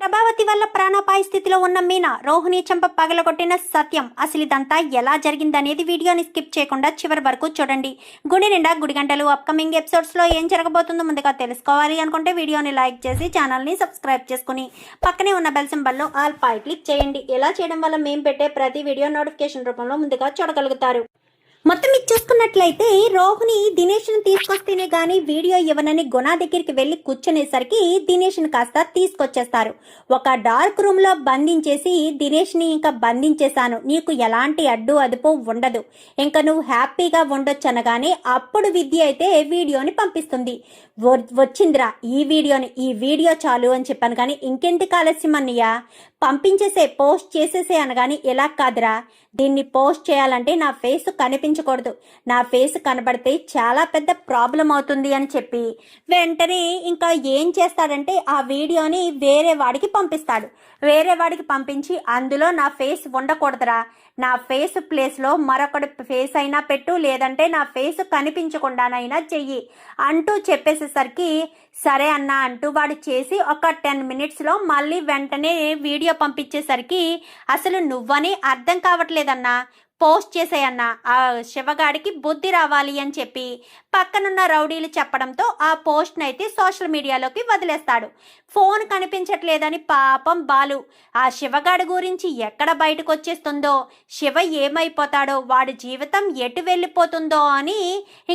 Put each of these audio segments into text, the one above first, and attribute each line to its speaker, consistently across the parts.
Speaker 1: ప్రభావతి వల్ల ప్రాణాపాయ స్థితిలో ఉన్న మీనా రోహిణి చెంప పగలగొట్టిన సత్యం. అసలు ఇదంతా ఎలా జరిగిందనేది వీడియోని స్కిప్ చేయకుండా చివరి వరకు చూడండి. గుడి నిండా గుడి గంటలు అప్కమింగ్ ఎపిసోడ్స్ లో ఏం జరగబోతుందో ముందుగా తెలుసుకోవాలి అనుకుంటే వీడియోని లైక్ చేసి ఛానల్ని సబ్స్క్రైబ్ చేసుకుని పక్కనే ఉన్న బెల్ సింబల్లో ఆల్ పై క్లిక్ చేయండి. ఇలా చేయడం వల్ల మేము పెట్టే ప్రతి వీడియో నోటిఫికేషన్ రూపంలో ముందుగా చూడగలుగుతారు. మొత్తం ఇది చూసుకున్నట్లయితే రోహిణి దినేష్ని తీసుకొస్తేనే గానీ వీడియో ఇవ్వనని గుణ దగ్గరికి వెళ్ళి కూర్చునేసరికి దినేష్ని కాస్త తీసుకొచ్చేస్తారు. ఒక డార్క్ రూమ్ లో బంధించేసి దినేష్ని ఇంకా బంధించేశాను, నీకు ఎలాంటి అడ్డు అదుపు ఉండదు, ఇంకా నువ్వు హ్యాపీగా ఉండొచ్చు అనగానే అప్పుడు విద్య అయితే వీడియోని పంపిస్తుంది. వచ్చిందిరా ఈ వీడియో చాలు అని చెప్పాను కానీ ఇంకెందుకు ఆలస్యం అన్నయ్య, పంపించేసే పోస్ట్ చేసేసే అనగాని ఎలా కాదురా, దీన్ని పోస్ట్ చేయాలంటే నా ఫేస్ కనిపించకూడదు, నా ఫేస్ కనబడితే చాలా పెద్ద ప్రాబ్లం అవుతుంది అని చెప్పి వెంటనే ఇంకా ఏం చేస్తాడంటే ఆ వీడియోని వేరే వాడికి పంపిస్తాడు. వేరే వాడికి పంపించి అందులో నా ఫేస్ ఉండకూడదురా, నా ఫేస్ ప్లేస్లో మరొకటి ఫేస్ అయినా పెట్టు, లేదంటే నా ఫేస్ కనిపించకుండానైనా చెయ్యి అంటూ చెప్పేసేసరికి సరే అన్న అంటూ వాడు చేసి ఒక 10 minutesలో మళ్ళీ వెంటనే వీడియో పంపించేసరికి అసలు నువ్వని అర్థం కావట్లేదన్నా, పోస్ట్ చేసేయన్నా, ఆ శివగాడికి బుద్ధి రావాలి అని చెప్పి పక్కనున్న రౌడీలు చెప్పడంతో ఆ పోస్ట్ని అయితే సోషల్ మీడియాలోకి వదిలేస్తాడు. ఫోన్ కనిపించట్లేదని పాపం బాలు ఆ శివగాడి గురించి ఎక్కడ బయటకు వచ్చేస్తుందో, శివ ఏమైపోతాడో, వాడి జీవితం ఎటు వెళ్ళిపోతుందో అని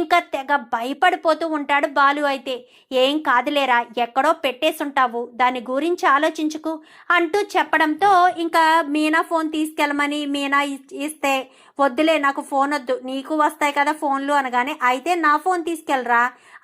Speaker 1: ఇంకా తెగ భయపడిపోతూ ఉంటాడు బాలు. అయితే ఏం కాదులేరా, ఎక్కడో పెట్టేసుంటావు, దాని గురించి ఆలోచించుకు అంటూ చెప్పడంతో ఇంకా మీనా ఫోన్ తీసుకెళ్ళమని మీనా ఇస్తే వద్దులే నాకు ఫోన్ వద్దు, నీకు వస్తాయి కదా ఫోన్లు అనగానే అయితే నా ఫోన్ తీసుకెళ్ళరా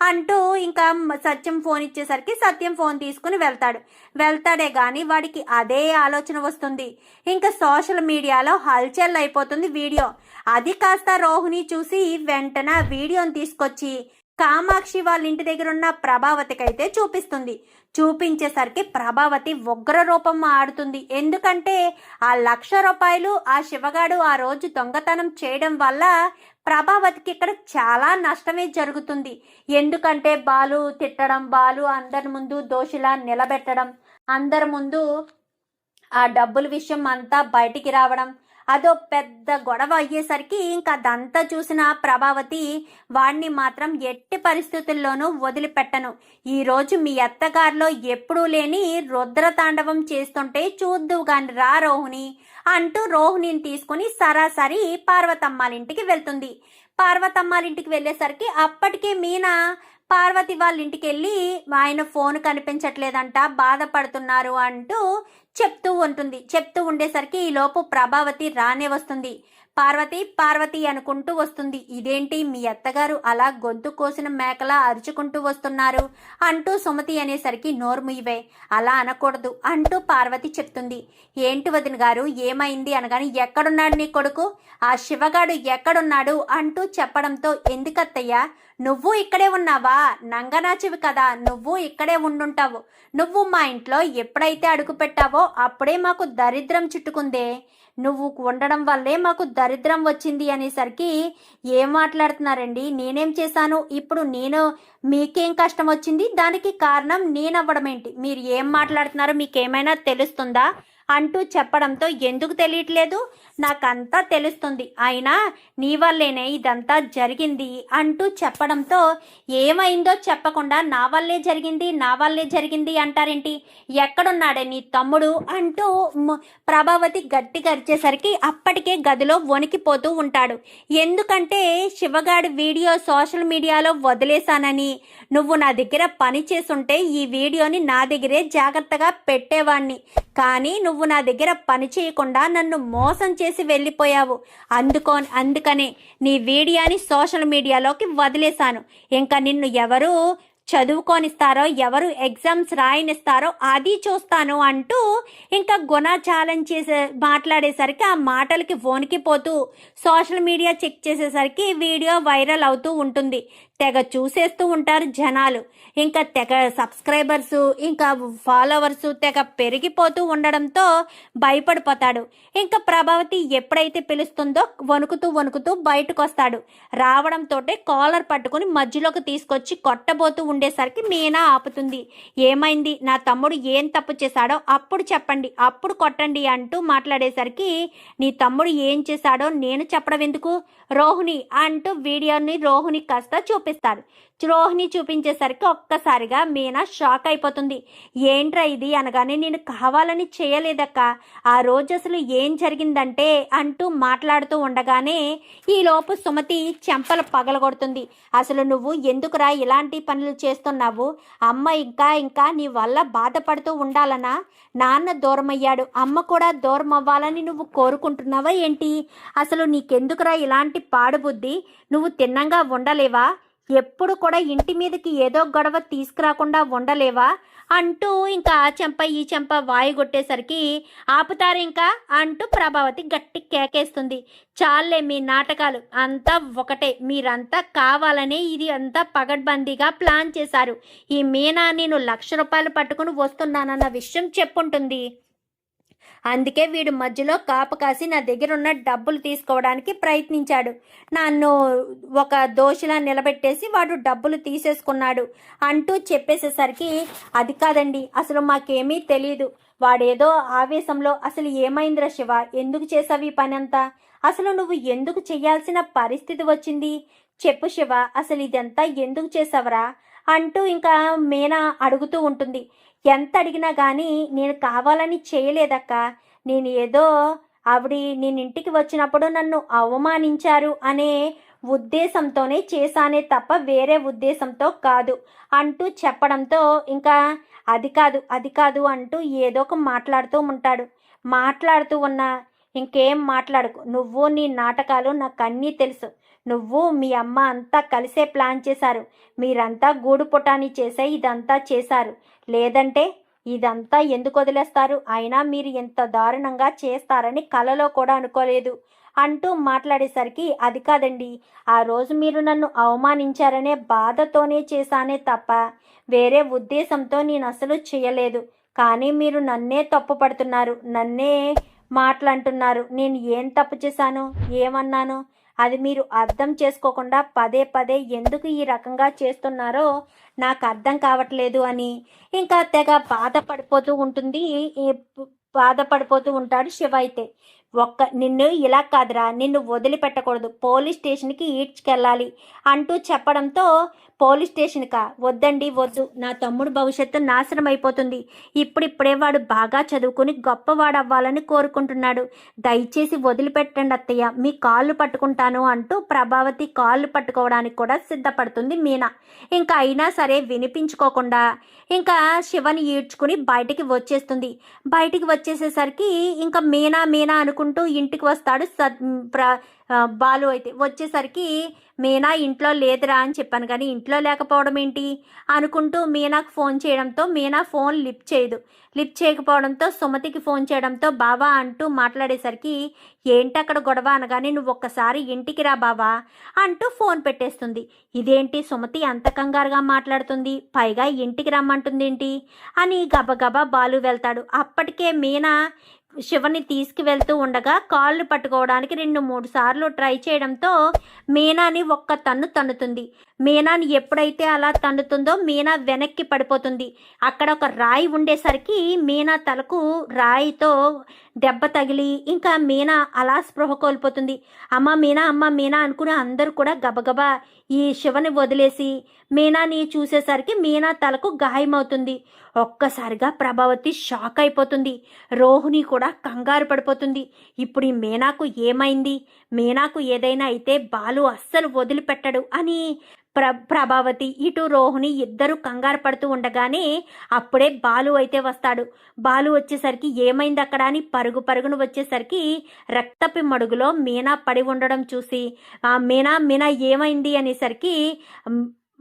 Speaker 1: అంటూ ఇంకా సత్యం ఫోన్ ఇచ్చేసరికి సత్యం ఫోన్ తీసుకుని వెళ్తాడే కానీ వాడికి అదే ఆలోచన వస్తుంది. ఇంకా సోషల్ మీడియాలో హల్చల్ అయిపోతుంది వీడియో. అది కాస్త రోహిణి చూసి వెంటనే వీడియోని తీసుకొచ్చి కామాక్షి వాళ్ళ ఇంటి దగ్గర ఉన్న ప్రభావతికి అయితే చూపించేసరికి ప్రభావతి ఉగ్ర రూపం ఆడుతుంది. ఎందుకంటే ఆ 1,00,000 రూపాయలు ఆ శివగాడు ఆ రోజు దొంగతనం చేయడం వల్ల ప్రభావతికి ఇక్కడ చాలా నష్టమే జరుగుతుంది. ఎందుకంటే బాలు తిట్టడం, బాలు అందరి ముందు దోషిలా నిలబెట్టడం, అందరి ముందు ఆ డబ్బుల విషయం అంతా బయటికి రావడం, అదో పెద్ద గొడవ అయ్యేసరికి ఇంకా అదంతా చూసిన ప్రభావతి వాడిని మాత్రం ఎట్టి పరిస్థితుల్లోనూ వదిలిపెట్టను, ఈరోజు మీ అత్తగారిలో ఎప్పుడూ లేని రుద్రతాండవం చేస్తుంటే చూద్దువు గాని రా రోహిణి అంటూ రోహిణిని తీసుకుని సరాసరి పార్వతమ్మాలింటికి వెళ్తుంది. పార్వతమ్మాలింటికి వెళ్ళేసరికి అప్పటికే మీనా పార్వతి వాళ్ళ ఇంటికి వెళ్ళి ఆయన ఫోన్ కనిపించట్లేదంట, బాధపడుతున్నారు అంటూ చెప్తూ ఉండేసరికి ఈలోపు ప్రభావతి రానే వస్తుంది. పార్వతి అనుకుంటూ వస్తుంది. ఇదేంటి మీ అత్తగారు అలా గొంతు కోసిన మేకలా అరుచుకుంటూ వస్తున్నారు అంటూ సుమతి అనేసరికి నోరు ముయ్యవే, అలా అనకూడదు అంటూ పార్వతి చెప్తుంది. ఏంటి వదిన గారు ఏమైంది అనగాని ఎక్కడున్నాడు నీ కొడుకు, ఆ శివగాడు ఎక్కడున్నాడు అంటూ చెప్పడంతో ఎందుకత్తయ్యా నువ్వు ఇక్కడే ఉన్నావా, నంగనాచివి కదా, నువ్వు ఇక్కడే ఉండుంటావు, నువ్వు మా ఇంట్లో ఎప్పుడైతే అడుగు పెట్టావో అప్పుడే మాకు దరిద్రం చుట్టుకుందే, నువ్వు ఉండడం వల్లే మాకు దరిద్రం వచ్చింది అనేసరికి ఏం మాట్లాడుతున్నారండి, నేనేం చేశాను, ఇప్పుడు మీకేం కష్టం వచ్చింది, దానికి కారణం నేనవ్వడం ఏంటి, మీరు ఏం మాట్లాడుతున్నారో మీకేమైనా తెలుస్తుందా అంటూ చెప్పడంతో ఎందుకు తెలియట్లేదు, నాకంతా తెలుస్తుంది, అయినా నీ వల్లేనే ఇదంతా జరిగింది అంటూ చెప్పడంతో ఏమైందో చెప్పకుండా నా వల్లే జరిగింది అంటారేంటి, ఎక్కడున్నాడే నీ తమ్ముడు అంటూ ప్రభావతి గట్టిగా అరిచేసరికి అప్పటికే గదిలో వణికిపోతూ ఉంటాడు. ఎందుకంటే శివగాడి వీడియో సోషల్ మీడియాలో వదిలేశానని, నువ్వు నా దగ్గర పని చేసుంటే ఈ వీడియోని నా దగ్గరే జాగ్రత్తగా పెట్టేవాణ్ణి, కానీ నువ్వు నా దగ్గర పని చేయకుండా నన్ను మోసం చేసి వెళ్ళిపోయావు, అందుకనే నీ వీడియోని సోషల్ మీడియాలోకి వదిలేశాను, ఇంకా నిన్ను ఎవరు చదువుకొనిస్తారో, ఎవరు ఎగ్జామ్స్ రాయనిస్తారో అది చూస్తాను అంటూ ఇంకా గుణ ఛాలెంజ్ మాట్లాడేసరికి ఆ మాటలకి వణికిపోతూ సోషల్ మీడియా చెక్ చేసేసరికి వీడియో వైరల్ అవుతూ ఉంటుంది. తెగ చూసేస్తూ ఉంటారు జనాలు. ఇంకా తెగ సబ్స్క్రైబర్స్ ఇంకా ఫాలోవర్స్ తెగ పెరిగిపోతూ ఉండడంతో భయపడిపోతాడు. ఇంకా ప్రభావతి ఎప్పుడైతే పిలుస్తుందో వణుకుతూ వణుకుతూ బయటకు వస్తాడు. రావడంతో కాలర్ పట్టుకుని మధ్యలోకి తీసుకొచ్చి కొట్టబోతూ ఉండేసరికి మీనా ఆపుతుంది. ఏమైంది, నా తమ్ముడు ఏం తప్పు చేశాడో అప్పుడు చెప్పండి, అప్పుడు కొట్టండి అంటూ మాట్లాడేసరికి నీ తమ్ముడు ఏం చేశాడో నేను చెప్పడం ఎందుకు, రోహిణి అంటూ వీడియోని రోహిణి కాస్త చూపిస్తాడు. రోహిణి చూపించేసరికి ఒక్కసారిగా మీనా షాక్ అయిపోతుంది. ఏంట్రా ఇది అనగానే నేను కావాలని చేయలేదక్క, ఆ రోజు అసలు ఏం జరిగిందంటే అంటూ మాట్లాడుతూ ఉండగానే ఈలోపు సుమతి చెంపలు పగలగొడుతుంది. అసలు నువ్వు ఎందుకురా ఇలాంటి పనులు చేస్తున్నావు, అమ్మ ఇంకా ఇంకా నీ వల్ల బాధపడుతూ ఉండాలనా, నాన్న దూరమయ్యాడు అమ్మ కూడా దూరం అవ్వాలని నువ్వు కోరుకుంటున్నావా ఏంటి, అసలు నీకెందుకురా ఇలాంటి పాడుబుద్ధి, నువ్వు తిన్నంగా ఉండలేవా, ఎప్పుడు కూడా ఇంటి మీదకి ఏదో గొడవ తీసుకురాకుండా ఉండలేవా అంటూ ఇంకా ఆ చెంప ఈ చెంప వాయి కొట్టేసరికి ఆపుతారు ఇంకా అంటూ ప్రభావతి గట్టి కేకేస్తుంది. చాలే మీ నాటకాలు అంతా ఒకటే, మీరంతా కావాలనే ఇది అంతా పగడ్బందీగా ప్లాన్ చేశారు. ఈ మీనా నేను ₹1,00,000 పట్టుకుని వస్తున్నానన్న విషయం చెప్పుంటుంది. అందుకే వీడు మధ్యలో కాపు కాసి నా దగ్గర ఉన్న డబ్బులు తీసుకోవడానికి ప్రయత్నించాడు. నన్ను ఒక దోషిలా నిలబెట్టేసి వాడు డబ్బులు తీసేసుకున్నాడు అంటూ చెప్పేసేసరికి అది కాదండి, అసలు మాకేమీ తెలియదు, వాడేదో ఆవేశంలో, అసలు ఏమైందిరా శివ, ఎందుకు చేసావు ఈ పని అంతా, అసలు నువ్వు ఎందుకు చెయ్యాల్సిన పరిస్థితి వచ్చింది, చెప్పు శివ, అసలు ఇదంతా ఎందుకు చేసావరా అంటూ ఇంకా మీనా అడుగుతూ ఉంటుంది. ఎంత అడిగినా కానీ నేను కావాలని చేయలేదక్క, నేను ఏదో నేను ఇంటికి వచ్చినప్పుడు నన్ను అవమానించారు అనే ఉద్దేశంతోనే చేశానే తప్ప వేరే ఉద్దేశంతో కాదు అంటూ చెప్పడంతో ఇంకా అది కాదు అంటూ ఏదో ఒక మాట్లాడుతూ ఉంటాడు. మాట్లాడుతూ ఉన్నా ఇంకేం మాట్లాడుకు, నువ్వు నీ నాటకాలు నాకు అన్నీ తెలుసు, నువ్వు మీ అమ్మ అంతా కలిసే ప్లాన్ చేశారు, మీరంతా గూడు పుటాని చేసే ఇదంతా చేశారు, లేదంటే ఇదంతా ఎందుకు వదిలేస్తారు, అయినా మీరు ఎంత దారుణంగా చేస్తారని కలలో కూడా అనుకోలేదు అంటూ మాట్లాడేసరికి అది కాదండి, ఆ రోజు మీరు నన్ను అవమానించారనే బాధతోనే చేశానే తప్ప వేరే ఉద్దేశంతో నేను అసలు చేయలేదు, కానీ మీరు నన్నే తప్పు పడుతున్నారు, నన్నే మాటలంటున్నారు, నేను ఏం తప్పు చేశాను, ఏమన్నాను, అది మీరు అర్థం చేసుకోకుండా పదే పదే ఎందుకు ఈ రకంగా చేస్తున్నారో నాకు అర్థం కావట్లేదు అని ఇంకా తెగ బాధపడిపోతూ ఉంటాడు శివ. అయితే నిన్ను ఇలా కాదురా, నిన్ను వదిలిపెట్టకూడదు, పోలీస్ స్టేషన్కి ఈడ్చుకెళ్ళాలి అంటూ చెప్పడంతో పోలీస్ స్టేషన్కా, వద్దండి వద్దు, నా తమ్ముడు భవిష్యత్తు నాశనం అయిపోతుంది, ఇప్పుడిప్పుడే వాడు బాగా చదువుకుని గొప్పవాడు అవ్వాలని కోరుకుంటున్నాడు, దయచేసి వదిలిపెట్టండి అత్తయ్య, మీ కాళ్ళు పట్టుకుంటాను అంటూ ప్రభావతి కాళ్ళు పట్టుకోవడానికి కూడా సిద్ధపడుతుంది మీనా. ఇంకా అయినా సరే వినిపించుకోకుండా ఇంకా శివని ఈడ్చుకుని బయటికి వచ్చేస్తుంది. బయటికి వచ్చేసేసరికి ఇంకా మీనా అనుకుంటూ ఇంటికి వస్తాడు బాలు. అయితే వచ్చేసరికి మీనా ఇంట్లో లేదురా అని చెప్పాను, కానీ ఇంట్లో లేకపోవడం ఏంటి అనుకుంటూ మీనాకు ఫోన్ చేయడంతో మీనా ఫోన్ లిఫ్ట్ చేయకపోవడంతో సుమతికి ఫోన్ చేయడంతో బావా అంటూ మాట్లాడేసరికి ఏంటక్కడ గొడవ అనగానే నువ్వు ఒక్కసారి ఇంటికి రా బావా అంటూ ఫోన్ పెట్టేస్తుంది. ఇదేంటి సుమతి అంత కంగారుగా మాట్లాడుతుంది, పైగా ఇంటికి రమ్మంటుంది ఏంటి అని గబగబా బాలు వెళ్తాడు. అప్పటికే మీనా శివని తీసుకువెళ్తూ ఉండగా కాళ్ళు పట్టుకోవడానికి 2-3 సార్లు ట్రై చేయడంతో మీనాని ఒక్క తన్ను తన్నుతుంది. మీనాని ఎప్పుడైతే అలా తన్నుతుందో మీనా వెనక్కి పడిపోతుంది. అక్కడ ఒక రాయి ఉండేసరికి మీనా తలకు రాయితో దెబ్బ తగిలి ఇంకా మీనా అలా స్పృహ కోల్పోతుంది. అమ్మ మీనా అనుకుని అందరూ కూడా గబగబా ఈ శివని వదిలేసి మీనాని చూసేసరికి మీనా తలకు గాయమవుతుంది. ఒక్కసారిగా ప్రభావతి షాక్ అయిపోతుంది. రోహిణి కూడా కంగారు పడిపోతుంది. ఇప్పుడు ఈ మీనాకు ఏమైంది, మీనాకు ఏదైనా అయితే బాలు అస్సలు వదిలిపెట్టడు అని ప్రభావతి ఇటు రోహిణి ఇద్దరు కంగారు పడుతూ ఉండగానే అప్పుడే బాలు అయితే వస్తాడు. బాలు వచ్చేసరికి ఏమైంది అక్కడ అని పరుగును వచ్చేసరికి రక్తపు మడుగులో మీనా పడి ఉండడం చూసి మీనా ఏమైంది అనేసరికి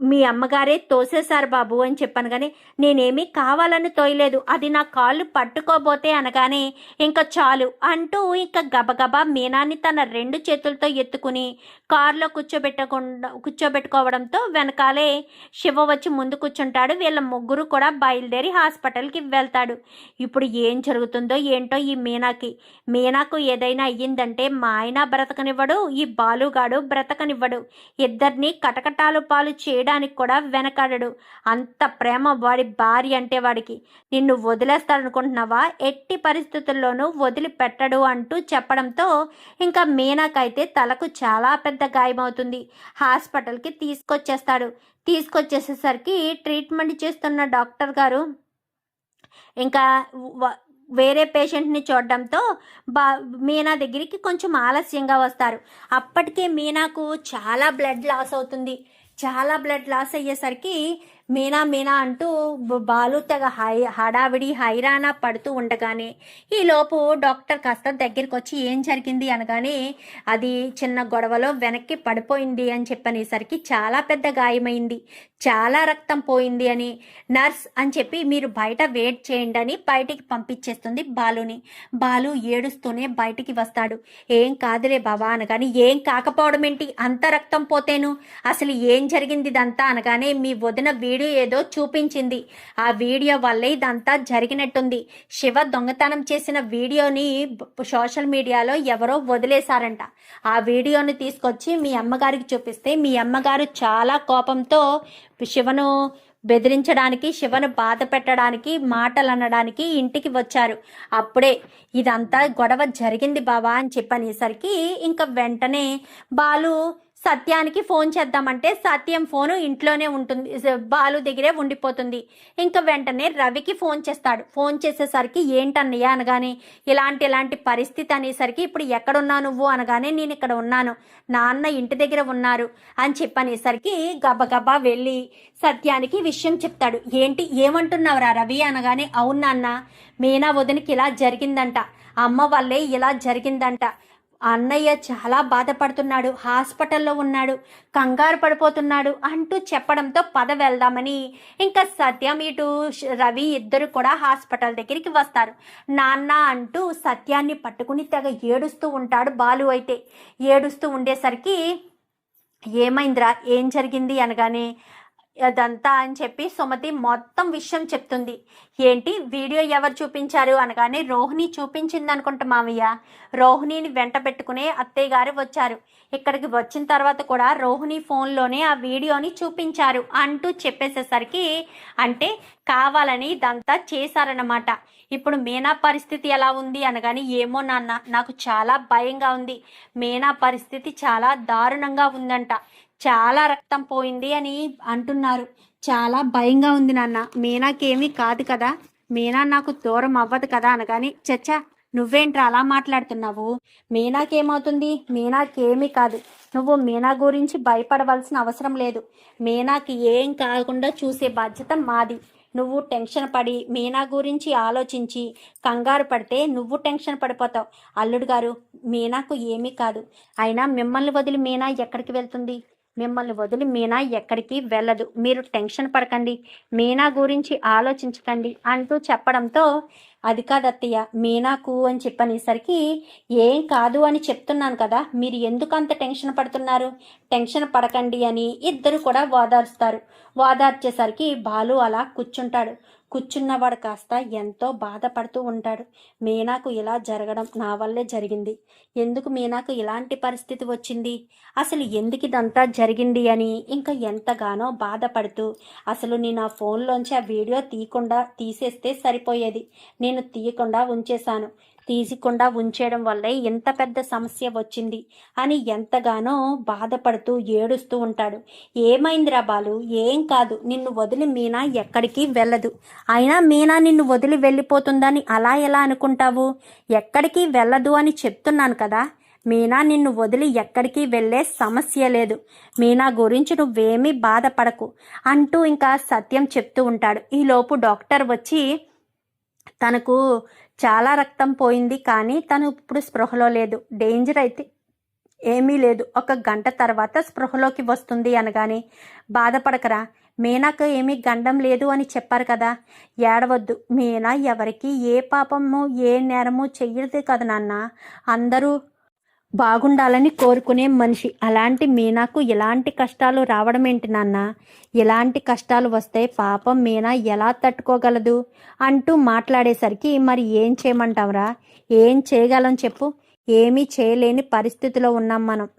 Speaker 1: మీ అమ్మగారే తోసేశారు బాబు అని చెప్పాను. కానీ నేనేమీ కావాలని తోయలేదు, అది నా కాళ్ళు పట్టుకోబోతే అనగానే ఇంకా చాలు అంటూ ఇంకా గబగబా మీనాని తన 2 చేతులతో ఎత్తుకుని కారులో కూర్చోబెట్టుకోవడంతో వెనకాలే శివ వచ్చి ముందు కూర్చుంటాడు. వీళ్ళ ముగ్గురు కూడా బయలుదేరి హాస్పిటల్కి వెళ్తాడు. ఇప్పుడు ఏం జరుగుతుందో ఏంటో ఈ మీనాకు ఏదైనా అయ్యిందంటే మా ఆయన బ్రతకనివ్వడు, ఈ బాలుగాడు బ్రతకనివ్వడు. ఇద్దరిని కటకటాలు పాలు చేయడానికి కూడా వెనకాడడు. అంత ప్రేమ వాడి భార్య అంటే వాడికి. నిన్ను వదిలేస్తాడనుకుంటున్నావా? ఎట్టి పరిస్థితుల్లోనూ వదిలిపెట్టడు అంటూ చెప్పడంతో ఇంకా మీనాకైతే తలకు చాలా పెద్ద గాయమవుతుంది. హాస్పిటల్కి తీసుకొచ్చేసేసరికి ట్రీట్మెంట్ చేస్తున్న డాక్టర్ గారు ఇంకా వేరే పేషెంట్ని చూడడంతో మీనా దగ్గరికి కొంచెం ఆలస్యంగా వస్తారు. అప్పటికే మీనాకు చాలా బ్లడ్ లాస్ అవుతుంది. చాలా బ్లడ్ లాస్ అయ్యేసరికి మీనా అంటూ బాలు తెగ హడావిడి హైరాణ పడుతూ ఉండగానే ఈలోపు డాక్టర్ కాస్త దగ్గరికి వచ్చి ఏం జరిగింది అనగానే అది చిన్న గొడవలో వెనక్కి పడిపోయింది అని చెప్పనేసరికి చాలా పెద్ద గాయమైంది, చాలా రక్తం పోయింది అని నర్స్ అని చెప్పి మీరు బయట వెయిట్ చేయండి అని బయటికి పంపించేస్తుంది బాలుని. బాలు ఏడుస్తూనే బయటికి వస్తాడు. ఏం కాదులే బాబా అనగానే ఏం కాకపోవడం ఏంటి, అంత రక్తం పోతేను అసలు ఏం జరిగింది ఇదంతా అనగానే మీ వదిన వీడియో ఏదో చూపించింది, ఆ వీడియో వల్లే ఇదంతా జరిగినట్టుంది. శివ దొంగతనం చేసిన వీడియోని సోషల్ మీడియాలో ఎవరో వదిలేశారంట. ఆ వీడియోని తీసుకొచ్చి మీ అమ్మగారికి చూపిస్తే మీ అమ్మగారు చాలా కోపంతో శివను బెదిరించడానికి, శివను బాధ పెట్టడానికి, మాటలు అనడానికి ఇంటికి వచ్చారు. అప్పుడే ఇదంతా గొడవ జరిగింది బావా అని చెప్పనేసరికి ఇంకా వెంటనే బాలు సత్యానికి ఫోన్ చేద్దామంటే సత్యం ఫోను ఇంట్లోనే ఉంటుంది, బాలు దగ్గరే ఉండిపోతుంది. ఇంకా వెంటనే రవికి ఫోన్ చేస్తాడు. ఫోన్ చేసేసరికి ఏంటన్నయ్య అనగానే ఇలాంటి పరిస్థితి అనేసరికి ఇప్పుడు ఎక్కడున్నావు నువ్వు అనగానే నేను ఇక్కడ ఉన్నాను, నాన్న ఇంటి దగ్గర ఉన్నారు అని చెప్పనేసరికి గబగబా వెళ్ళి సత్యానికి విషయం చెప్తాడు. ఏమంటున్నావురా రవి అనగానే అవును నాన్న, మీనా వదినికి ఇలా జరిగిందంట, అమ్మ వల్లే ఇలా జరిగిందంట, అన్నయ్య చాలా బాధపడుతున్నాడు, హాస్పిటల్లో ఉన్నాడు, కంగారు పడిపోతున్నాడు అంటూ చెప్పడంతో పద వెళ్దామని ఇంకా సత్యం ఇటు రవి ఇద్దరు కూడా హాస్పిటల్ దగ్గరికి వస్తారు. నాన్న అంటూ సత్యాన్ని పట్టుకుని తెగ ఏడుస్తూ ఉంటాడు బాలు. అయితే ఏడుస్తూ ఉండేసరికి ఏమైందిరా, ఏం జరిగింది అనగానే అదంతా అని చెప్పి సుమతి మొత్తం విషయం చెప్తుంది. వీడియో ఎవరు చూపించారు అనగానే రోహిణి చూపించింది అనుకుంటా మామయ్య. రోహిణిని వెంట పెట్టుకునే అత్తయ్య గారు వచ్చారు. ఇక్కడికి వచ్చిన తర్వాత కూడా రోహిణి ఫోన్లోనే ఆ వీడియోని చూపించారు అంటూ చెప్పేసేసరికి అంటే కావాలని ఇదంతా చేశారన్నమాట. ఇప్పుడు మీనా పరిస్థితి ఎలా ఉంది అనగానే ఏమో నాన్న, నాకు చాలా భయంగా ఉంది, మీనా పరిస్థితి చాలా దారుణంగా ఉందంట, చాలా రక్తం పోయింది అని అంటున్నారు, చాలా భయంగా ఉంది నాన్న, మీనాకేమీ కాదు కదా, మీనా నాకు దూరం అవ్వదు కదా అనగాని చచ్చా నువ్వేంట్రా అలా మాట్లాడుతున్నావు, మీనాకేమవుతుంది, మీనాకేమీ కాదు, నువ్వు మీనా గురించి భయపడవలసిన అవసరం లేదు, మీనాకి ఏం కాకుండా చూసే బాధ్యత మాది. నువ్వు టెన్షన్ పడి మీనా గురించి ఆలోచించి కంగారు పడితే నువ్వు టెన్షన్ పడిపోతావు. అల్లుడు గారు, మీనాకు ఏమీ కాదు, అయినా మిమ్మల్ని వదిలి మీనా ఎక్కడికి వెళ్తుంది, మిమ్మల్ని వదిలి మీనా ఎక్కడికి వెళ్ళదు, మీరు టెన్షన్ పడకండి, మీనా గురించి ఆలోచించకండి అంటూ చెప్పడంతో అది కాదు అత్తయ్య, మీనాకు అని చెప్పనేసరికి ఏం కాదు అని చెప్తున్నాను కదా, మీరు ఎందుకు అంత టెన్షన్ పడుతున్నారు, టెన్షన్ పడకండి అని ఇద్దరు కూడా ఓదార్స్తారు. ఓదార్చేసరికి బాలు అలా కూర్చున్నవాడు కాస్త ఎంతో బాధపడుతూ ఉంటాడు. మీనాకు ఇలా జరగడం నా వల్లే జరిగింది, ఎందుకు మీనాకు ఇలాంటి పరిస్థితి వచ్చింది, అసలు ఎందుకు ఇదంతా జరిగింది అని ఇంకా ఎంతగానో బాధపడుతూ అసలు నేను ఆ ఫోన్లోంచి ఆ వీడియో తీసేస్తే సరిపోయేది, నేను తీయకుండా ఉంచేశాను, తీయకుండా ఉంచేయడం వల్లే ఎంత పెద్ద సమస్య వచ్చింది అని ఎంతగానో బాధపడుతూ ఏడుస్తూ ఉంటాడు. ఏమైందిరా బాలు, ఏం కాదు, నిన్ను వదిలి మీనా ఎక్కడికి వెళ్ళదు, అయినా మీనా నిన్ను వదిలి వెళ్ళిపోతుందని అలా ఎలా అనుకుంటావు, ఎక్కడికి వెళ్ళదు అని చెప్తున్నాను కదా, మీనా నిన్ను వదిలి ఎక్కడికి వెళ్ళే సమస్య లేదు, మీనా గురించి నువ్వేమీ బాధపడకు అంటూ ఇంకా సత్యం చెప్తూ ఉంటాడు. ఈలోపు డాక్టర్ వచ్చి తనకు చాలా రక్తం పోయింది కానీ తను ఇప్పుడు స్పృహలో లేదు, డేంజర్ అయితే ఏమీ లేదు, ఒక గంట తర్వాత స్పృహలోకి వస్తుంది అనగానే, బాధపడకరా, మీనాకు ఏమీ గండం లేదు అని చెప్పారు కదా, ఏడవద్దు. మీనా ఎవరికి ఏ పాపము ఏ నేరము చెయ్యదు కదా నాన్న. అందరూ బాగుండాలని కోరుకునే మనిషి. అలాంటి మీనాకు ఎలాంటి కష్టాలు రావడం ఏంటి నాన్న? ఎలాంటి కష్టాలు వస్తే పాపం మీనా ఎలా తట్టుకోగలదు అంటూ మాట్లాడేసరికి, మరి ఏం చేయమంటావురా? ఏం చేయగలం చెప్పు? ఏమీ చేయలేని పరిస్థితిలో ఉన్నాం మనం.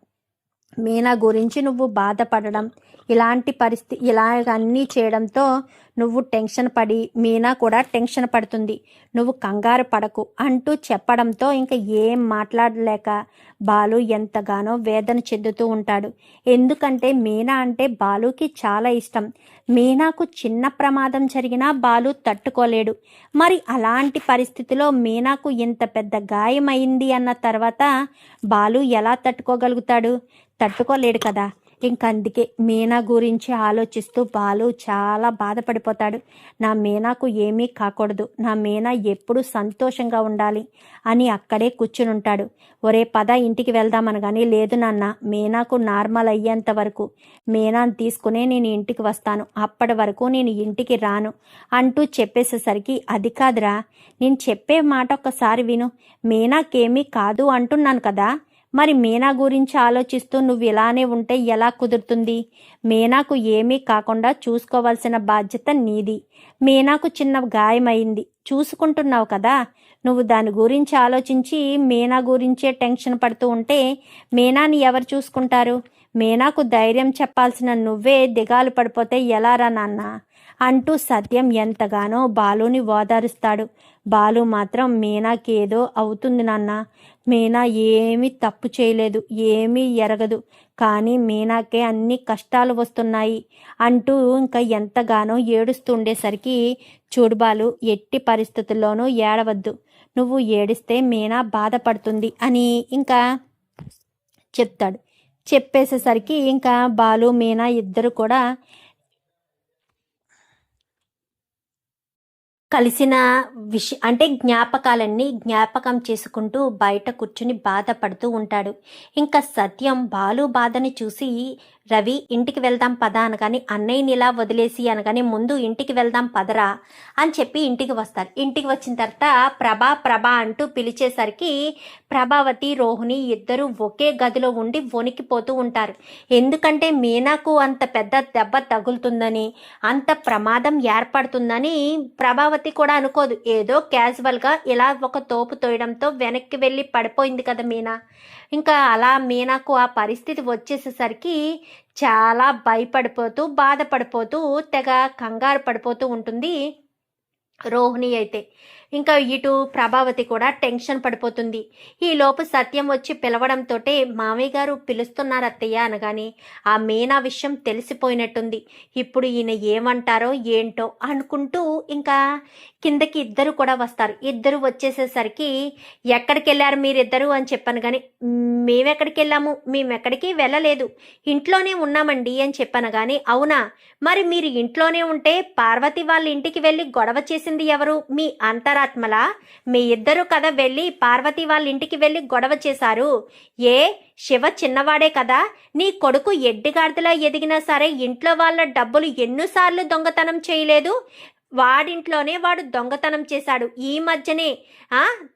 Speaker 1: మీనా గురించి నువ్వు బాధపడడం, ఇలాంటి పరిస్థితి ఇలాగన్నీ చేయడంతో నువ్వు టెన్షన్ పడి మీనా కూడా టెన్షన్ పడుతుంది. నువ్వు కంగారు పడకు అంటూ చెప్పడంతో ఇంకా ఏం మాట్లాడలేక బాలు ఎంతగానో వేదన చెందుతూ ఉంటాడు. ఎందుకంటే మీనా అంటే బాలుకి చాలా ఇష్టం. మీనాకు చిన్న ప్రమాదం జరిగినా బాలు తట్టుకోలేడు. మరి అలాంటి పరిస్థితిలో మీనాకు ఇంత పెద్ద గాయమైంది అన్న తర్వాత బాలు ఎలా తట్టుకోగలుగుతాడు? తట్టుకోలేడు కదా. ఇంకందుకే మీనా గురించి ఆలోచిస్తూ బాలు చాలా బాధపడిపోతాడు. నా మీనాకు ఏమీ కాకూడదు, నా మీనా ఎప్పుడూ సంతోషంగా ఉండాలి అని అక్కడే కూర్చునుంటాడు. ఒరే పద ఇంటికి వెళ్దామనగాని, లేదు నాన్న, మీనాకు నార్మల్ అయ్యేంత వరకు మీనాను తీసుకునే నేను ఇంటికి వస్తాను, అప్పటి వరకు నేను ఇంటికి రాను అంటూ చెప్పేసేసరికి, అది కాదురా, నేను చెప్పే మాట ఒక్కసారి విను. మీనాకేమీ కాదు అంటున్నాను కదా. మరి మీనా గురించి ఆలోచిస్తూ నువ్వు ఇలానే ఉంటే ఎలా కుదురుతుంది? మీనాకు ఏమీ కాకుండా చూసుకోవాల్సిన బాధ్యత నీది. మీనాకు చిన్న గాయమైంది, చూసుకుంటున్నావు కదా. నువ్వు దాని గురించి ఆలోచించి మీనా గురించే టెన్షన్ పడుతూ ఉంటే మీనాని ఎవరు చూసుకుంటారు? మీనాకు ధైర్యం చెప్పాల్సిన నువ్వే దిగాలు పడిపోతే ఎలారా నాన్న అంటూ సత్యం ఎంతగానో బాలుని ఓదారుస్తాడు. బాలు మాత్రం, మీనాకి ఏదో అవుతుంది నాన్న, మీనా ఏమీ తప్పు చేయలేదు, ఏమీ ఎరగదు, కానీ మీనాకే అన్ని కష్టాలు వస్తున్నాయి అంటూ ఇంకా ఎంతగానో ఏడుస్తుండేసరికి, చూడు బాలు, ఎట్టి పరిస్థితుల్లోనూ ఏడవద్దు, నువ్వు ఏడిస్తే మీనా బాధపడుతుంది అని ఇంకా చెప్తాడు. చెప్పేసేసరికి ఇంకా బాలు మీనా ఇద్దరు కూడా కలిసిన అంటే జ్ఞాపకాలన్నీ జ్ఞాపకం చేసుకుంటూ బయట కూర్చుని బాధపడుతూ ఉంటాడు. ఇంకా సత్యం బాలు బాధని చూసి, రవి ఇంటికి వెళ్దాం పద అనగాని, అన్నయ్యని ఇలా వదిలేసి అనగాని, ముందు ఇంటికి వెళ్దాం పదరా అని చెప్పి ఇంటికి వస్తారు. ఇంటికి వచ్చిన తర్వాత ప్రభా అంటూ పిలిచేసరికి ప్రభావతి రోహిణి ఇద్దరు ఒకే గదిలో ఉండి వణికిపోతూ ఉంటారు. ఎందుకంటే మీనాకు అంత పెద్ద దెబ్బ తగులుతుందని, అంత ప్రమాదం ఏర్పడుతుందని ప్రభావతి కూడా అనుకోదు. ఏదో క్యాజువల్గా ఇలా ఒక తోపు తోయడంతో వెనక్కి వెళ్ళి పడిపోయింది కదా మీనా. ఇంకా అలా మీనాకు ఆ పరిస్థితి వచ్చేసేసరికి చాలా భయపడిపోతూ బాధపడిపోతూ తెగ కంగారు పడిపోతూ ఉంటుంది రోహిణి అయితే. ఇంకా ఇటు ప్రభావతి కూడా టెన్షన్ పడిపోతుంది. ఈలోపు సత్యం వచ్చి పిలవడంతో, మామయ్య గారు పిలుస్తున్నారు అత్తయ్య అనగానే, ఆ మీనా విషయం తెలిసిపోయినట్టుంది. ఇప్పుడు ఈయన ఏమంటారో ఏంటో అనుకుంటూ ఇంకా కిందకి ఇద్దరు కూడా వస్తారు. ఇద్దరు వచ్చేసేసరికి, ఎక్కడికి వెళ్ళారు మీరిద్దరు అని చెప్పాను. కానీ మేమెక్కడికి వెళ్ళాము, మేమెక్కడికి వెళ్ళలేదు, ఇంట్లోనే ఉన్నామండి అని చెప్పాను. కానీ అవునా, మరి మీరు ఇంట్లోనే ఉంటే పార్వతి వాళ్ళ ఇంటికి వెళ్ళి గొడవ చేసింది ఎవరు? మీ అంతరాత్మలా? మీ ఇద్దరు కదా వెళ్ళి పార్వతి వాళ్ళ ఇంటికి వెళ్ళి గొడవ చేశారు. ఏ శివ చిన్నవాడే కదా, నీ కొడుకు ఎడ్డిగాడిదలా ఎదిగినా సరే ఇంట్లో వాళ్ళ డబ్బులు ఎన్నిసార్లు దొంగతనం చేయలేదు? వాడింట్లోనే వాడు దొంగతనం చేశాడు. ఈ మధ్యనే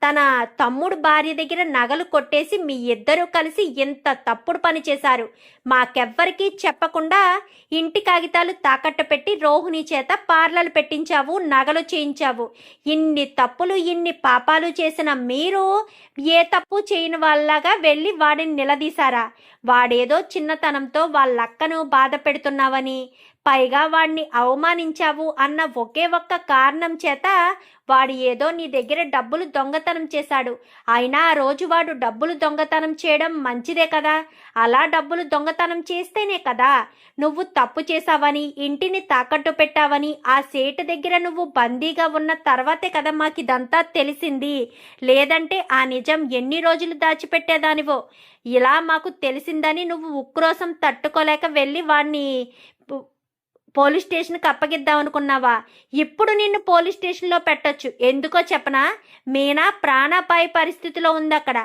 Speaker 1: తన తమ్ముడు భార్య దగ్గర నగలు కొట్టేసి మీ ఇద్దరూ కలిసి ఎంత తప్పుడు పని చేశారు. మాకెవ్వరికీ చెప్పకుండా ఇంటి కాగితాలు తాకట్టు పెట్టి రోహిణి చేత పార్లలు పెట్టించావు, నగలు చేయించావు. ఇన్ని తప్పులు ఇన్ని పాపాలు చేసిన మీరు ఏ తప్పు చేయని వాళ్ళగా వెళ్ళి వాడిని నిలదీశారా? వాడేదో చిన్నతనంతో వాళ్ళక్కను బాధ పెడుతున్నావని, పైగా వాడిని అవమానించావు అన్న ఒకే ఒక్క కారణం చేత వాడు ఏదో నీ దగ్గర డబ్బులు దొంగతనం చేశాడు. అయినా ఆ రోజు వాడు డబ్బులు దొంగతనం చేయడం మంచిదే కదా. అలా డబ్బులు దొంగతనం చేస్తేనే కదా నువ్వు తప్పు చేశావని, ఇంటిని తాకట్టు పెట్టావని ఆ సేటు దగ్గర నువ్వు బందీగా ఉన్న తర్వాతే కదా మాకు ఇదంతా తెలిసింది. లేదంటే ఆ నిజం ఎన్ని రోజులు దాచిపెట్టేదానివో. ఇలా మాకు తెలిసిందని నువ్వు ఉక్రోసం తట్టుకోలేక వెళ్ళి వాడిని పోలీస్ స్టేషన్కి అప్పగిద్దాం అనుకున్నావా? ఇప్పుడు నిన్ను పోలీస్ స్టేషన్లో పెట్టొచ్చు. ఎందుకో చెప్పనా, మీనా ప్రాణాపాయ పరిస్థితిలో ఉంది అక్కడ.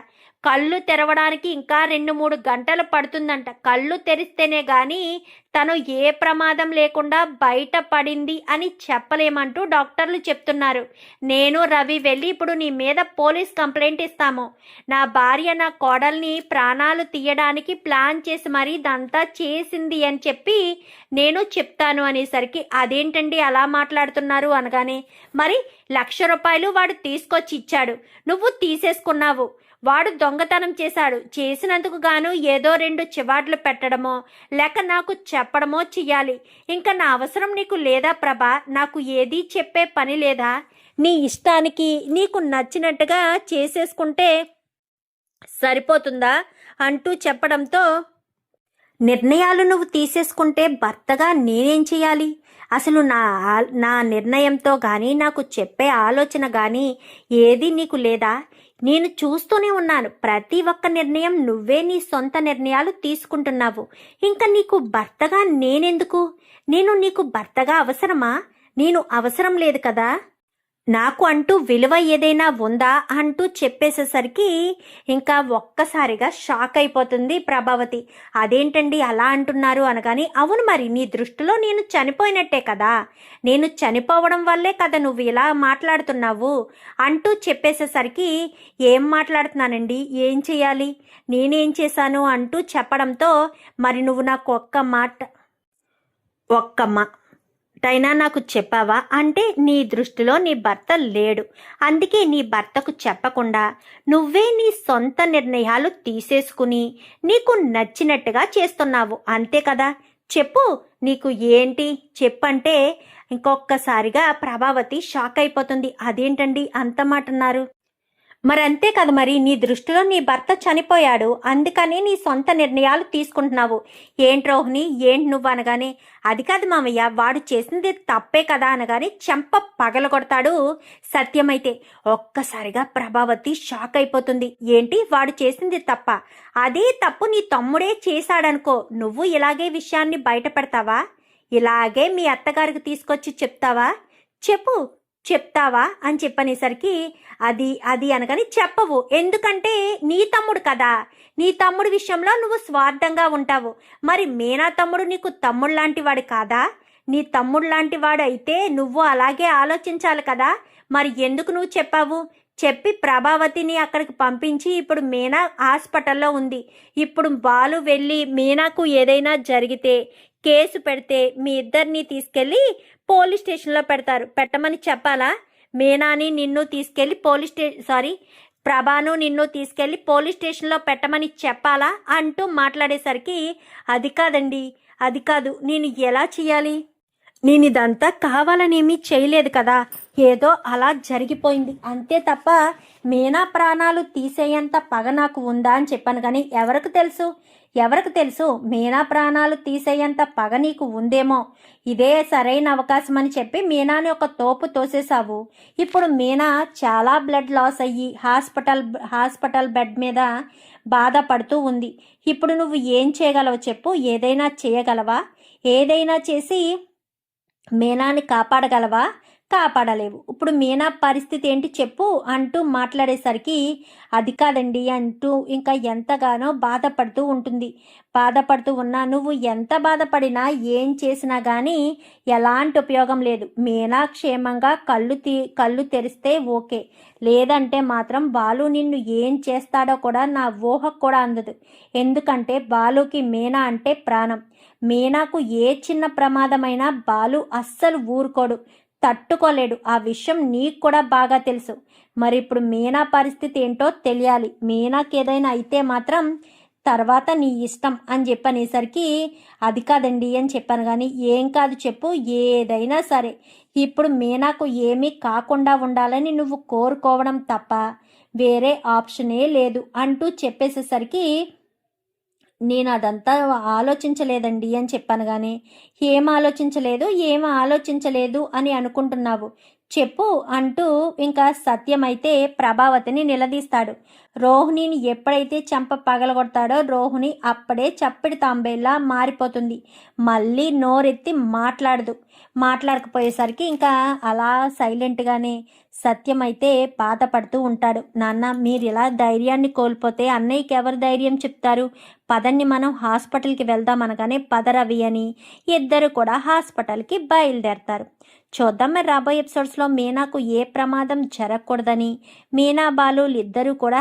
Speaker 1: కళ్ళు తెరవడానికి ఇంకా 2-3 గంటలు పడుతుందంట. కళ్ళు తెరిస్తేనే గాని తను ఏ ప్రమాదం లేకుండా బయటపడింది అని చెప్పలేమంటూ డాక్టర్లు చెప్తున్నారు. నేను రవి వెళ్ళి ఇప్పుడు నీ మీద పోలీస్ కంప్లైంట్ ఇస్తాము. నా భార్య నా కోడల్ని ప్రాణాలు తీయడానికి ప్లాన్ చేసి మరీ ఇదంతా చేసింది అని చెప్పి నేను చెప్తాను అనేసరికి, అదేంటండి అలా మాట్లాడుతున్నారు అనగానే, మరి ₹1,00,000 వాడు తీసుకొచ్చి ఇచ్చాడు, నువ్వు తీసేసుకున్నావు. వాడు దొంగతనం చేశాడు, చేసినందుకు గాను ఏదో 2 చివాట్లు పెట్టడమో లేక నాకు చెప్పడమో చెయ్యాలి. ఇంకా నా అవసరం నీకు లేదా ప్రభా? నాకు ఏదీ చెప్పే పని లేదా? నీ ఇష్టానికి నీకు నచ్చినట్టుగా చేసేసుకుంటే సరిపోతుందా అంటూ చెప్పడంతో, నిర్ణయాలు నువ్వు తీసేసుకుంటే భర్తగా నేనేం చేయాలి? అసలు నా నిర్ణయంతో కానీ నాకు చెప్పే ఆలోచన కానీ ఏది నీకు లేదా? నేను చూస్తూనే ఉన్నాను, ప్రతి ఒక్క నిర్ణయం నువ్వే నీ సొంత నిర్ణయాలు తీసుకుంటున్నావు. ఇంకా నీకు భర్తగా నేనెందుకు? నేను నీకు భర్తగా అవసరమా? నేను అవసరం లేదు కదా. నాకు అంటూ విలువ ఏదైనా ఉందా అంటూ చెప్పేసేసరికి ఇంకా ఒక్కసారిగా షాక్ అయిపోతుంది ప్రభావతి. అదేంటండి అలా అంటున్నారు అనగాని, అవును మరి నీ దృష్టిలో నేను చనిపోయినట్టే కదా, నేను చనిపోవడం వల్లే కదా నువ్వు ఇలా మాట్లాడుతున్నావు అంటూ చెప్పేసేసరికి, ఏం మాట్లాడుతున్నానండి, ఏం చేయాలి, నేనేం చేశాను అంటూ చెప్పడంతో, మరి నువ్వు నాకు ఒక్కటైనా నాకు చెప్పావా అంటే, నీ దృష్టిలో నీ భర్త లేడు, అందుకే నీ భర్తకు చెప్పకుండా నువ్వే నీ సొంత నిర్ణయాలు తీసేసుకుని నీకు నచ్చినట్టుగా చేస్తున్నావు, అంతే కదా. చెప్పు, నీకు ఏంటి చెప్పంటే ఇంకొక్కసారిగా ప్రభావతి షాక్ అయిపోతుంది. అదేంటండి అంత మాట అన్నారు? మరి అంతే కదా, మరి నీ దృష్టిలో నీ భర్త చనిపోయాడు, అందుకని నీ సొంత నిర్ణయాలు తీసుకుంటున్నావు. ఏంటి రోహిణి, ఏంటి నువ్వు అనగానే, అది కాదు మామయ్య, వాడు చేసింది తప్పే కదా అనగానే చెంప పగలగొడతాడు సత్యమైతే. ఒక్కసారిగా ప్రభావతి షాక్ అయిపోతుంది. ఏంటి వాడు చేసింది తప్ప? అదే తప్పు నీ తమ్ముడే చేశాడనుకో, నువ్వు ఇలాగే విషయాన్ని బయట పెడతావా? ఇలాగే మీ అత్తగారికి తీసుకొచ్చి చెప్తావా? చెప్తావా అని చెప్పనేసరికి, అది అనగాని చెప్పవు, ఎందుకంటే నీ తమ్ముడు కదా, నీ తమ్ముడు విషయంలో నువ్వు స్వార్థంగా ఉంటావు. మరి మీనా తమ్ముడు నీకు తమ్ముడు లాంటి వాడు కాదా? నీ తమ్ముడు లాంటి వాడు అయితే నువ్వు అలాగే ఆలోచించాలి కదా. మరి ఎందుకు నువ్వు చెప్పావు? చెప్పి ప్రభావతిని అక్కడికి పంపించి, ఇప్పుడు మీనా హాస్పిటల్లో ఉంది, ఇప్పుడు బాలు వెళ్ళి మీనాకు ఏదైనా జరిగితే కేసు పెడితే మీ ఇద్దరిని తీసుకెళ్ళి పోలీస్ స్టేషన్లో పెట్టమని చెప్పాలా? మీనాని నిన్ను తీసుకెళ్ళి ప్రభాను నిన్ను తీసుకెళ్ళి పోలీస్ స్టేషన్లో పెట్టమని చెప్పాలా అంటూ మాట్లాడేసరికి, అది కాదండి, అది కాదు, నేను ఎలా చేయాలి? నేను ఇదంతా కావాలనేమీ చేయలేదు కదా, ఏదో అలా జరిగిపోయింది అంతే తప్ప మీనా ప్రాణాలు తీసేయంత పగ నాకు ఉందా అని చెప్పాను. కానీ ఎవరికి తెలుసు మీనా ప్రాణాలు తీసేయంత పగ నీకు ఉందేమో. ఇదే సరైన అవకాశం అని చెప్పి మీనాని ఒక తోపు తోసేశావు. ఇప్పుడు మీనా చాలా బ్లడ్ లాస్ అయ్యి హాస్పిటల్ బెడ్ మీద బాధపడుతూ ఉంది. ఇప్పుడు నువ్వు ఏం చేయగలవు చెప్పు? ఏదైనా చేయగలవా? ఏదైనా చేసి మీనాని కాపాడగలవా? కాపాడలేవు. ఇప్పుడు మీనా పరిస్థితి ఏంటి చెప్పు అంటూ మాట్లాడేసరికి, అది కాదండి అంటూ ఇంకా ఎంతగానో బాధపడుతూ ఉన్నా, నువ్వు ఎంత బాధపడినా ఏం చేసినా కానీ ఎలాంటి ఉపయోగం లేదు. మీనా క్షేమంగా కళ్ళు తెరిస్తే ఓకే, లేదంటే మాత్రం బాలు నిన్ను ఏం చేస్తాడో కూడా నా ఊహకు కూడా అందదు. ఎందుకంటే బాలుకి మీనా అంటే ప్రాణం. మీనాకు ఏ చిన్న ప్రమాదమైనా బాలు అస్సలు ఊరుకోడు, తట్టుకోలేడు. ఆ విషయం నీకు కూడా బాగా తెలుసు. మరి ఇప్పుడు మీనా పరిస్థితి ఏంటో తెలియాలి. మీనాకి ఏదైనా అయితే మాత్రం తర్వాత నీ ఇష్టం అని చెప్పనేసరికి, అది కాదండి అని చెప్పాను. కానీ ఏం కాదు చెప్పు, ఏదైనా సరే ఇప్పుడు మీనాకు ఏమీ కాకుండా ఉండాలని నువ్వు కోరుకోవడం తప్ప వేరే ఆప్షనే లేదు అంటూ చెప్పేసేసరికి, నేను అదంతా ఆలోచించలేదండి అని చెప్పాను. కానీ ఏం ఆలోచించలేదు అని అనుకుంటున్నావు? చెప్పు అంటూ ఇంకా సత్యం అయితే ప్రభావతిని నిలదీస్తాడు. రోహిణిని ఎప్పుడైతే చెంప పగలగొడతాడో రోహిణి అప్పుడే చప్పిడి తాంబేలా మారిపోతుంది. మళ్ళీ నోరెత్తి మాట్లాడకపోయేసరికి ఇంకా అలా సైలెంట్గానే సత్యం అయితే బాధపడుతూ ఉంటాడు. నాన్న, మీరు ఇలా ధైర్యాన్ని కోల్పోతే అన్నయ్యకి ఎవరు ధైర్యం చెప్తారు? పదండి, మనం హాస్పిటల్కి వెళ్దాం అనగానే పద రవి అని ఇద్దరు కూడా హాస్పిటల్కి బయలుదేరతారు. చూద్దాం మరి రాబోయే ఎపిసోడ్స్లో మీనాకు ఏ ప్రమాదం జరగకూడదని మీనా బాలు ఇద్దరూ కూడా